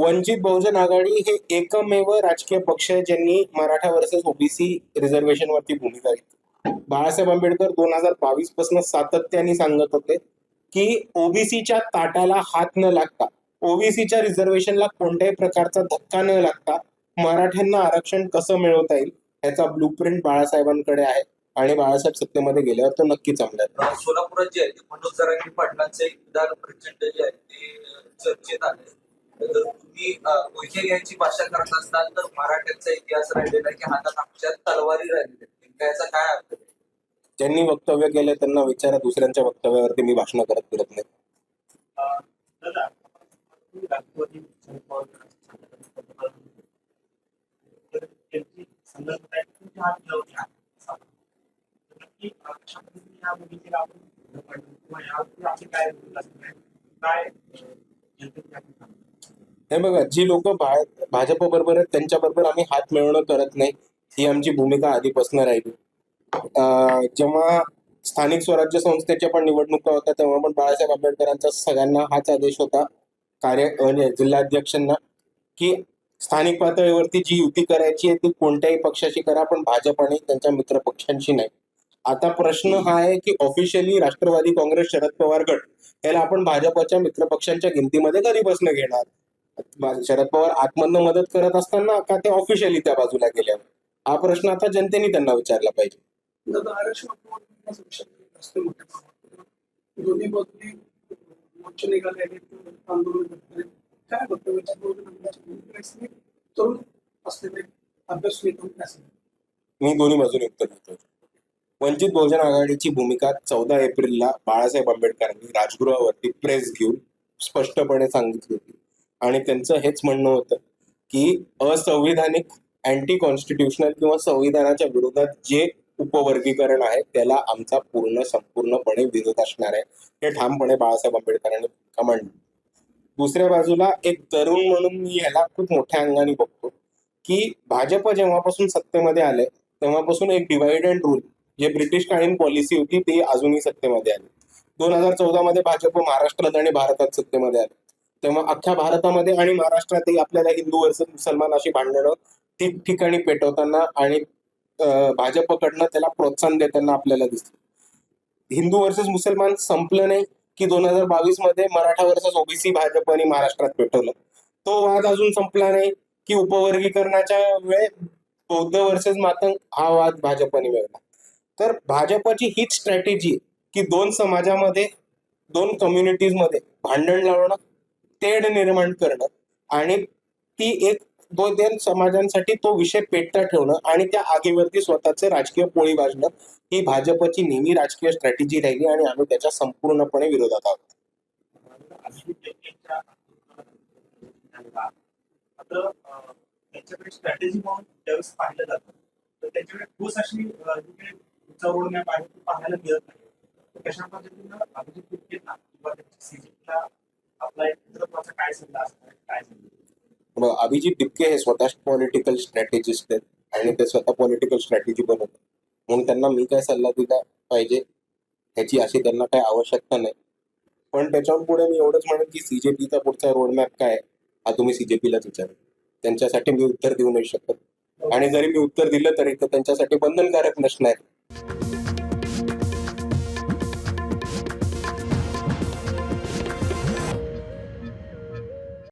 वंचित बहुजन आघाडी हे एकमेव राजकीय पक्ष आहे ज्यांनी मराठा वर्सेस ओबीसी रिझर्वेशन वरती भूमिका घेतली. बाळासाहेब आंबेडकर 2022 पासून सातत्याने सांगत होते की ओबीसीच्या ताटाला हात न लागता, ओबीसीच्या रिझर्वेशनला कोणत्याही प्रकारचा धक्का न लागता मराठ्यांना आरक्षण कसं मिळवता येईल याचा ब्लूप्रिंट बाळासाहेबांकडे आहे आणि बाळासाहेब सत्तेमध्ये गेल्यावर तो नक्कीच अंमलात. सोलापुरात जे आहे ते मनोज जरांगे पाटलांचे विधान प्रचंड जे आहे ते चर्चेत आले. तर तुम्ही पैसे घ्यायची भाषा करत असताल तर मराठ्यांचा इतिहास राहिलेला की हातात आमच्या तलवारी राहिलेल्या, याचा काय अर्थ? ज्यांनी वक्तव्य केले त्यांना विचारा, दुसऱ्यांच्या वक्तव्यावरती मी भाषण करत नाही. हे बघा, जी लोक भाजप बरोबर आहेत त्यांच्या बरोबर आम्ही हात मिळवणं करत नाही, ही आमची भूमिका आधीपासून राहिली. जेव्हा स्थानिक स्वराज्य संस्थेच्या पण निवडणुका होत्या तेव्हा पण बाळासाहेब आंबेडकरांचा सगळ्यांना हाच आदेश होता जिल्हाध्यक्षांना की स्थानिक पातळीवरती जी युती करायची आहे ती कोणत्याही पक्षाशी करा, पण भाजप आणि त्यांच्या मित्र पक्षांशी नाही. आता प्रश्न हा आहे की ऑफिशियली राष्ट्रवादी काँग्रेस, शरद पवार गट याला आपण भाजपच्या मित्र पक्षांच्या गिनतीमध्ये कधीपासून घेणार? शरद पवार आतमधनं मदत करत असताना का ते ऑफिशियली त्या बाजूला गेल्यावर? हा प्रश्न आता जनतेने त्यांना विचारला पाहिजे. दोन्ही बाजूनी मोर्चे निघाले आंदोलन करते काय तरुण असलेले अभ्यास मी दोन्ही बाजूने उत्तर देतो. वंचित बहुजन आघाडीची भूमिका 14 एप्रिलला बाळासाहेब आंबेडकरांनी राजगृहावरती प्रेस घेऊन स्पष्टपणे सांगितली होती आणि त्यांचं हेच म्हणणं होतं की असंविधानिक, अँटी कॉन्स्टिट्युशनल किंवा संविधानाच्या विरोधात जे उपवर्गीकरण आहे त्याला आमचा संपूर्णपणे विरोध असणार आहे, हे ठामपणे बाळासाहेब आंबेडकरांनी भूमिका मांडली. दुसऱ्या बाजूला एक तरुण म्हणून मी याला खूप मोठ्या अंगाने बघतो की भाजप जेव्हापासून सत्तेमध्ये आले तेव्हापासून एक डिवाइड अँड रूल जे ब्रिटिश कालीन पॉलिसी होती ती अजूनही सत्तेमध्ये आली. 2014 मध्ये भाजप महाराष्ट्रात आणि भारतात सत्तेमध्ये आले तेव्हा अख्ख्या भारतामध्ये आणि महाराष्ट्रातही आपल्याला हिंदू वर्सेस मुसलमान अशी भांडणं ठिकठिकाणी पेटवताना आणि भाजपकडनं त्याला प्रोत्साहन देताना आपल्याला दिसलं. हिंदू वर्सेस मुसलमान संपलं नाही की 2022 मध्ये मराठा वर्सेस ओबीसी भाजपने महाराष्ट्रात पेटवलं. तो वाद अजून संपला नाही की उपवर्गीकरणाच्या वेळेस बौद्ध वर्सेस मातंग हा वाद भाजपने मिळवला. तर भाजपची हीच स्ट्रॅटेजी की दोन समाजामध्ये, दोन कम्युनिटीज मध्ये भांडण लावणं, तेढ निर्माण करणं आणि ती एक दोन समाजांसाठी तो विषय पेटता ठेवणं आणि त्या आगीवरती स्वतःचे राजकीय पोळी भाजणं ही भाजपची नेहमी राजकीय स्ट्रॅटेजी राहिली आणि आम्ही त्याच्या संपूर्णपणे विरोधात आहोत. त्यांच्याकडे स्ट्रॅटेजी म्हणून ज्यावेळेस पाहिलं जातं तर त्यांच्याकडे ठोस अशी रोड मॅप आहे ती पाहायला मिळत नाही. कशा पद्धतीनं अभिजित बिटकेंना किंवा त्यांच्या सीजेपीला आपला एक नेतृत्वाचा काय सल्ला असणार, काय सल्ला? अभिजित बिटके हे स्वतः पॉलिटिकल स्ट्रॅटेजिस्ट आहेत आणि ते स्वतः पॉलिटिकल स्ट्रॅटेजी बनवतात, म्हणून त्यांना मी काय सल्ला दिला पाहिजे ह्याची अशी त्यांना काही आवश्यकता नाही. पण त्याच्याहून पुढे मी एवढंच म्हणेन की सीजेपीचा पुढचा रोडमॅप काय हा तुम्ही सीजेपीलाच विचारा. त्यांच्यासाठी मी उत्तर देऊ नाही शकत आणि जरी मी उत्तर दिलं तरी तर त्यांच्यासाठी बंधनकारक नसणार.